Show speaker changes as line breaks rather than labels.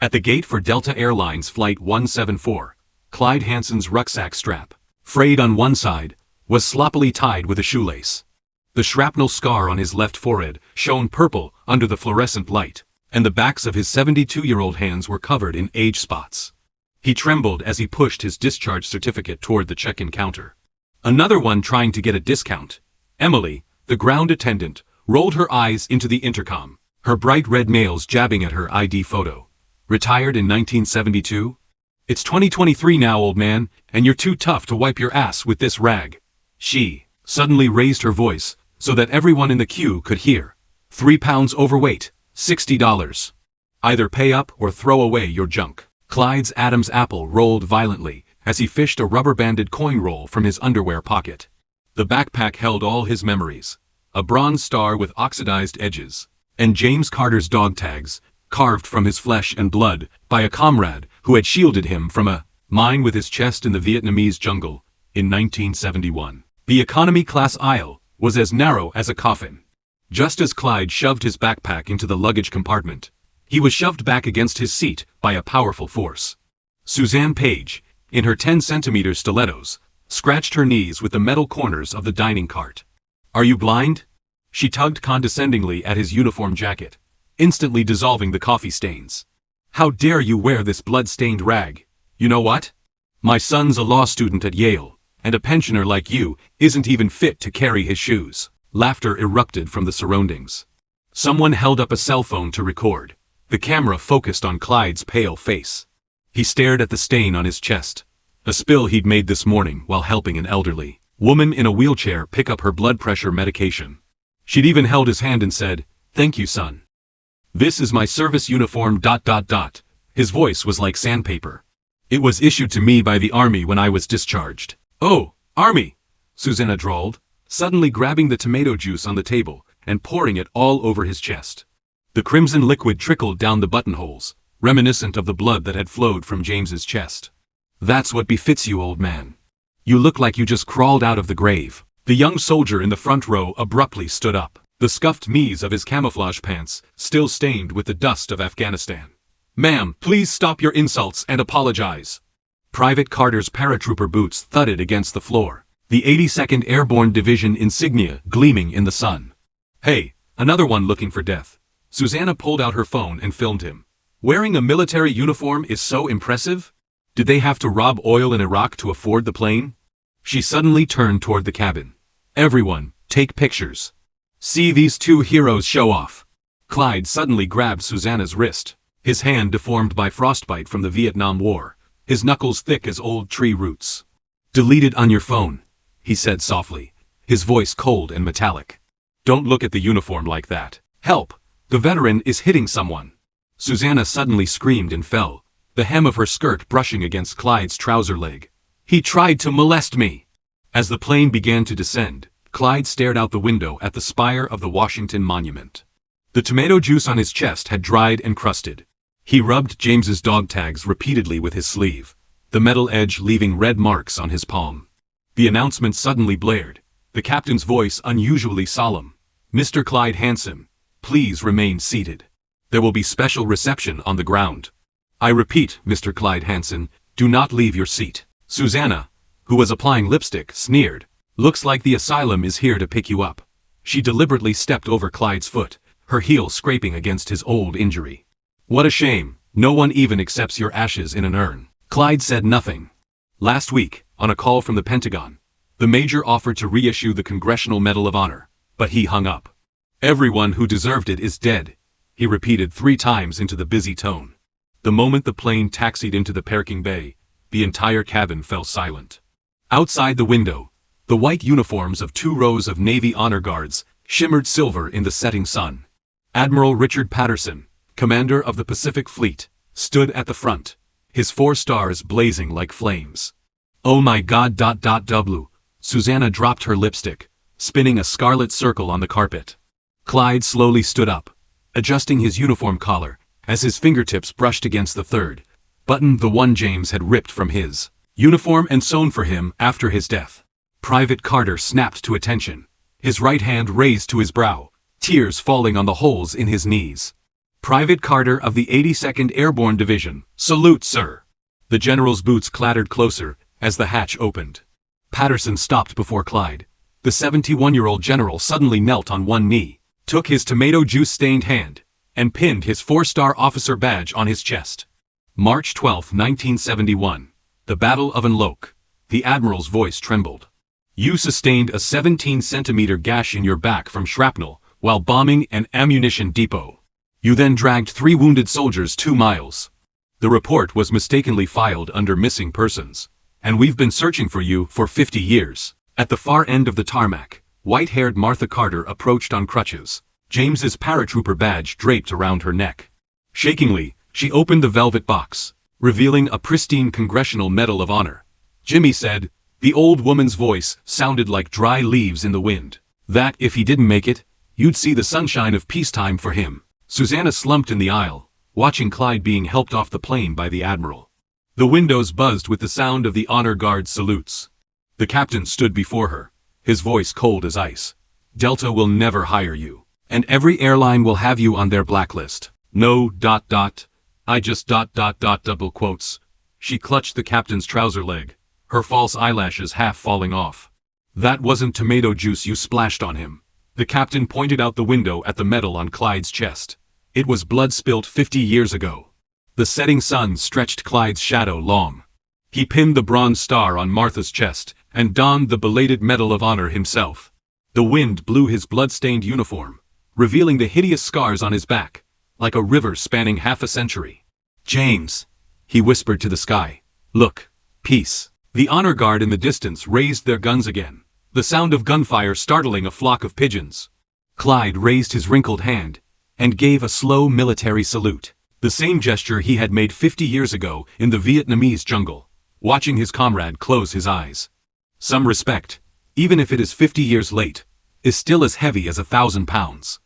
At the gate for Delta Airlines Flight 174, Clyde Hansen's rucksack strap, frayed on one side, was sloppily tied with a shoelace. The shrapnel scar on his left forehead shone purple under the fluorescent light, and the backs of his 72-year-old hands were covered in age spots. He trembled as he pushed his discharge certificate toward the check-in counter. Another one trying to get a discount. Emily, the ground attendant, rolled her eyes into the intercom, her bright red nails jabbing at her ID photo. Retired in 1972? It's 2023 now, old man, and you're too tough to wipe your ass with this rag. She suddenly raised her voice so that everyone in the queue could hear. 3 pounds overweight, $60. Either pay up or throw away your junk. Clyde's Adam's apple rolled violently as he fished a rubber-banded coin roll from his underwear pocket. The backpack held all his memories. A bronze star with oxidized edges, and James Carter's dog tags, carved from his flesh and blood by a comrade who had shielded him from a mine with his chest in the Vietnamese jungle in 1971. The economy class aisle was as narrow as a coffin. Just as Clyde shoved his backpack into the luggage compartment, he was shoved back against his seat by a powerful force. Suzanne Page, in her 10-centimeter stilettos, scratched her knees with the metal corners of the dining cart. "Are you blind?" She tugged condescendingly at his uniform jacket, instantly dissolving the coffee stains. "How dare you wear this blood-stained rag? You know what? My son's a law student at Yale, and a pensioner like you isn't even fit to carry his shoes." Laughter erupted from the surroundings. Someone held up a cell phone to record. The camera focused on Clyde's pale face. He stared at the stain on his chest, a spill he'd made this morning while helping an elderly woman in a wheelchair pick up her blood pressure medication. She'd even held his hand and said, "Thank you, son. This is my service uniform ... His voice was like sandpaper. "It was issued to me by the Army when I was discharged." "Oh, Army," Susanna drawled, suddenly grabbing the tomato juice on the table and pouring it all over his chest. The crimson liquid trickled down the buttonholes, reminiscent of the blood that had flowed from James's chest. "That's what befits you, old man. You look like you just crawled out of the grave." The young soldier in the front row abruptly stood up, the scuffed knees of his camouflage pants still stained with the dust of Afghanistan. "Ma'am, please stop your insults and apologize." Private Carter's paratrooper boots thudded against the floor, the 82nd Airborne Division insignia gleaming in the sun. "Hey, another one looking for death." Susanna pulled out her phone and filmed him. "Wearing a military uniform is so impressive? Did they have to rob oil in Iraq to afford the plane?" She suddenly turned toward the cabin. "Everyone, take pictures. See these two heroes show off." Clyde suddenly grabbed Susanna's wrist, his hand deformed by frostbite from the Vietnam War, his knuckles thick as old tree roots. "Delete it on your phone," he said softly, his voice cold and metallic. "Don't look at the uniform like that. Help! The veteran is hitting someone." Susanna suddenly screamed and fell, the hem of her skirt brushing against Clyde's trouser leg. "He tried to molest me." As the plane began to descend, Clyde stared out the window at the spire of the Washington Monument. The tomato juice on his chest had dried and crusted. He rubbed James's dog tags repeatedly with his sleeve, the metal edge leaving red marks on his palm. The announcement suddenly blared, the captain's voice unusually solemn. "Mr. Clyde Hansen, please remain seated. There will be special reception on the ground. I repeat, Mr. Clyde Hansen, do not leave your seat." Susanna, who was applying lipstick, sneered. "Looks like the asylum is here to pick you up." She deliberately stepped over Clyde's foot, her heel scraping against his old injury. "What a shame, no one even accepts your ashes in an urn." Clyde said nothing. Last week, on a call from the Pentagon, the major offered to reissue the Congressional Medal of Honor, but he hung up. "Everyone who deserved it is dead," he repeated 3 times into the busy tone. The moment the plane taxied into the parking bay, the entire cabin fell silent. Outside the window, the white uniforms of 2 rows of Navy honor guards shimmered silver in the setting sun. Admiral Richard Patterson, commander of the Pacific Fleet, stood at the front, his 4 stars blazing like flames. "Oh my God! Susanna dropped her lipstick, spinning a scarlet circle on the carpet. Clyde slowly stood up, adjusting his uniform collar, as his fingertips brushed against the 3rd button, the one James had ripped from his uniform and sewn for him after his death. Private Carter snapped to attention, his right hand raised to his brow, tears falling on the holes in his knees. Private Carter of the 82nd Airborne Division. Salute, sir. The general's boots clattered closer as the hatch opened. Patterson stopped before Clyde. The 71-year-old general suddenly knelt on one knee, took his tomato juice-stained hand, and pinned his 4-star officer badge on his chest. March 12, 1971. The Battle of Anloque. The admiral's voice trembled. You sustained a 17-centimeter gash in your back from shrapnel while bombing an ammunition depot. You then dragged 3 wounded soldiers 2 miles. The report was mistakenly filed under missing persons, and we've been searching for you for 50 years. At the far end of the tarmac, white-haired Martha Carter approached on crutches, James's paratrooper badge draped around her neck. Shakingly, she opened the velvet box, revealing a pristine Congressional Medal of Honor. Jimmy said, the old woman's voice sounded like dry leaves in the wind, that if he didn't make it, you'd see the sunshine of peacetime for him. Susanna slumped in the aisle, watching Clyde being helped off the plane by the admiral. The windows buzzed with the sound of the honor guard salutes. The captain stood before her, his voice cold as ice. Delta will never hire you, and every airline will have you on their blacklist. No, I just double quotes. She clutched the captain's trouser leg, her false eyelashes half falling off. That wasn't tomato juice you splashed on him. The captain pointed out the window at the medal on Clyde's chest. It was blood spilt 50 years ago. The setting sun stretched Clyde's shadow long. He pinned the bronze star on Martha's chest and donned the belated Medal of Honor himself. The wind blew his blood-stained uniform, revealing the hideous scars on his back, like a river spanning half a century. James, he whispered to the sky. Look, peace. The honor guard in the distance raised their guns again, the sound of gunfire startling a flock of pigeons. Clyde raised his wrinkled hand and gave a slow military salute, the same gesture he had made 50 years ago in the Vietnamese jungle, watching his comrade close his eyes. Some respect, even if it is 50 years late, is still as heavy as 1,000 pounds.